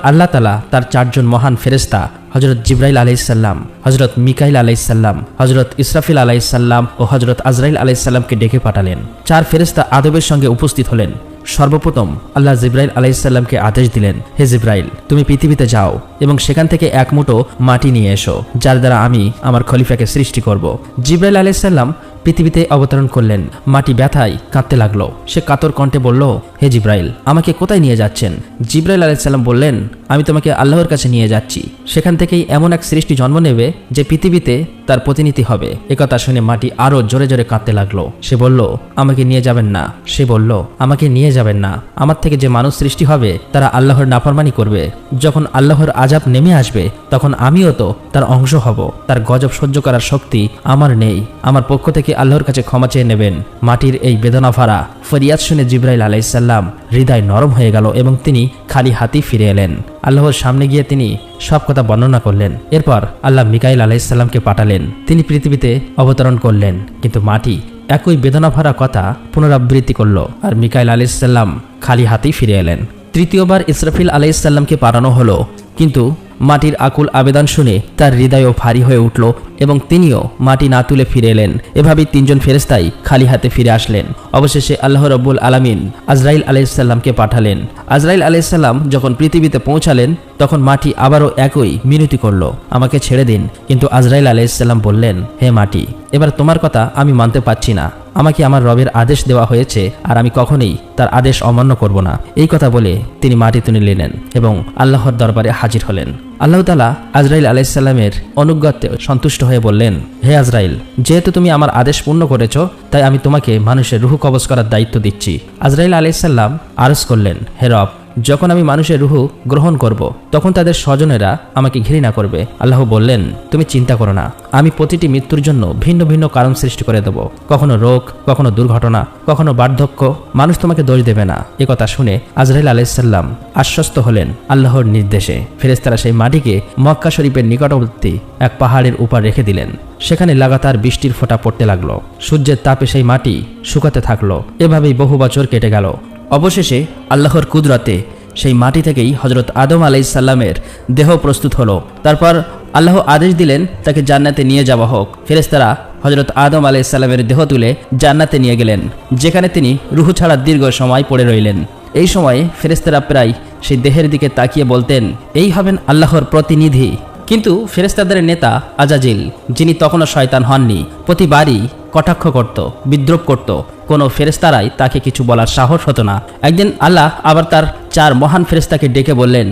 আল্লাহ তাআলা তার 4 জন মহান ফেরেশতা হযরত জিবরাইল আলাইহিস সালাম, হযরত মিকাইল আলাইহিস সালাম, হযরত ইসরাফিল আলাইহিস সালাম ও হযরত আজরাইল আলাইহিস সালামকে ডেকে পাঠালেন। 4 ফেরেশতা আদবের সঙ্গে উপস্থিত হলেন। সর্বপ্রথম আল্লাহ জিবরাইল আলাইহিস সালামকে আদেশ দিলেন, হে জিবরাইল, তুমি পৃথিবীতে যাও এবং সেখান থেকে এক মুঠো মাটি নিয়ে এসো, যার দ্বারা আমি আমার খলিফাকে সৃষ্টি করব। জিবরাইল আলাইহিস সালাম পৃথিবীতে অবতরণ করলেন। মাটি ব্যথায় কাঁদতে লাগলো। সে কাতর কণ্ঠে বলল, হে জিবরাইল, আমাকে কোথায় নিয়ে যাচ্ছেন? জিবরাইল আলাইহিস সালাম বললেন, আমি তোমাকে আল্লাহর কাছে নিয়ে যাচ্ছি। সেখান থেকেই এমন এক সৃষ্টি জন্ম নেবে যে পৃথিবীতে তার প্রতিনিধি হবে। একথা শুনে মাটি আরো জোরে জোরে কাঁদতে লাগলো। সে বলল, আমাকে নিয়ে যাবেন না। সে বলল, আমাকে নিয়ে যাবেন না। আমার থেকে যে মানুষ সৃষ্টি হবে তারা আল্লাহর নাফরমানি করবে। যখন আল্লাহর আযাব নেমে আসবে তখন আমিও তো তার অংশ হব। তার গজব সহ্য করার শক্তি আমার নেই। আমার পক্ষ থেকে আল্লাহর কাছে ক্ষমা চেয়ে নেবেন। মাটির এই বেদনা ভরা ফরিয়াদ শুনে জিবরাইল আলাইহিস সালাম হৃদয় নরম হয়ে গেল এবং তিনি খালি হাতেই ফিরে এলেন। আল্লাহর সামনে গিয়ে তিনি সব কথা বর্ণনা করলেন। এরপর আল্লাহ মিকাইল আলাইহিস সালামকে পাঠালেন। তিনি পৃথিবীতে অবতরণ করলেন, কিন্তু মাটি একই বেদনা ভরা কথা পুনরাবৃত্তি করল আর মিকাইল আলাইহিস সালাম খালি হাতেই ফিরে এলেন। তৃতীয়বার ইসরাফিল আলাইহিস সালামকে পাঠানো হলো, কিন্তু মাটির আকুল আবেদন শুনে তার হৃদয়ও ভারী হয়ে উঠল এবং তিনিও মাটি না তুলে ফিরে এলেন। এভাবেই 3 জন ফেরেশতাই খালি হাতে ফিরে আসলেন। অবশেষে আল্লাহ রাব্বুল আলামিন আজরাইল আলাইহিস সালামকে পাঠালেন। আজরাইল আলাইহিস সালাম যখন পৃথিবীতে পৌঁছালেন তখন মাটি আবারও একই মিনতি করল, আমাকে ছেড়ে দিন। কিন্তু আজরাইল আলাইহিস সালাম বললেন, হে মাটি, এবার তোমার কথা আমি মানতে পারছি না। আমাকে আমার রবের আদেশ দেওয়া হয়েছে আর আমি কখনোই তার আদেশ অমান্য করব না। এই কথা বলে তিনি মাটি তুলে নিলেন এবং আল্লাহর দরবারে হাজির হলেন। আল্লাহ তাআলা আজরাইল আলাইহিস সালামের অনুজ্ঞাতে সন্তুষ্ট হয়ে বললেন, হে আজরাইল, যেহেতু তুমি আমার আদেশ পূর্ণ করেছো তাই আমি তোমাকে মানুষের রূহ কবজ করার দায়িত্ব দিচ্ছি। আজরাইল আলাইহিস সালাম আরজ করলেন, হে রব, যখন আমি মানুষের রূহ গ্রহণ করব তখন তাদের স্বজনেরা আমাকে ঘৃণা করবে। আল্লাহ বললেন, তুমি চিন্তা করো না, আমি প্রতিটি মৃত্যুর জন্য ভিন্ন ভিন্ন কারণ সৃষ্টি করে দেব। কখনো রোগ, কখনো দুর্ঘটনা, কখনো বার্ধক্য। মানুষ তোমাকে দোষ দেবে না। একথা শুনে আজরাইল আলাইহিস সালাম আশ্বস্ত হলেন আল্লাহর নির্দেশে। ফেরেশতারা সেই মাটিকে মক্কা শরীফের নিকটবর্তী এক পাহাড়ের উপর রেখে দিলেন। সেখানে লাগাতার বৃষ্টির ফোঁটা পড়তে লাগলো। সূর্যের তাপে সেই মাটি শুকাতে থাকলো। এভাবেই বহু বছর কেটে গেল। অবশেষে আল্লাহর কুদরতে সেই মাটি থেকেই হযরত আদম আলাইহিস সালামের দেহ প্রস্তুত হলো। তারপর আল্লাহ আদেশ দিলেন তাকে জান্নাতে নিয়ে যাওয়া হোক। ফেরেশতারা হযরত আদম আলাইহিস সালামের দেহ তুলে জান্নাতে নিয়ে গেলেন, যেখানে তিনি রূহ ছাড়া দীর্ঘ সময় পড়ে রইলেন। এই সময়ে ফেরেশতারা প্রায় সেই দেহের দিকে তাকিয়ে বলতেন, এই হবেন আল্লাহর প্রতিনিধি। কিন্তু ফেরেশতাদের নেতা আজাজিল, যিনি তখনও শয়তান হননি, প্রতিবারই কটাক্ষ করত, বিদ্রুপ করত। কোনো ফেরেশতারাই তাকে কিছু বলার সাহস হতো না। একদিন আল্লাহ আবার তার 4 মহান ফেরেশতাকে ডেকে বললেন,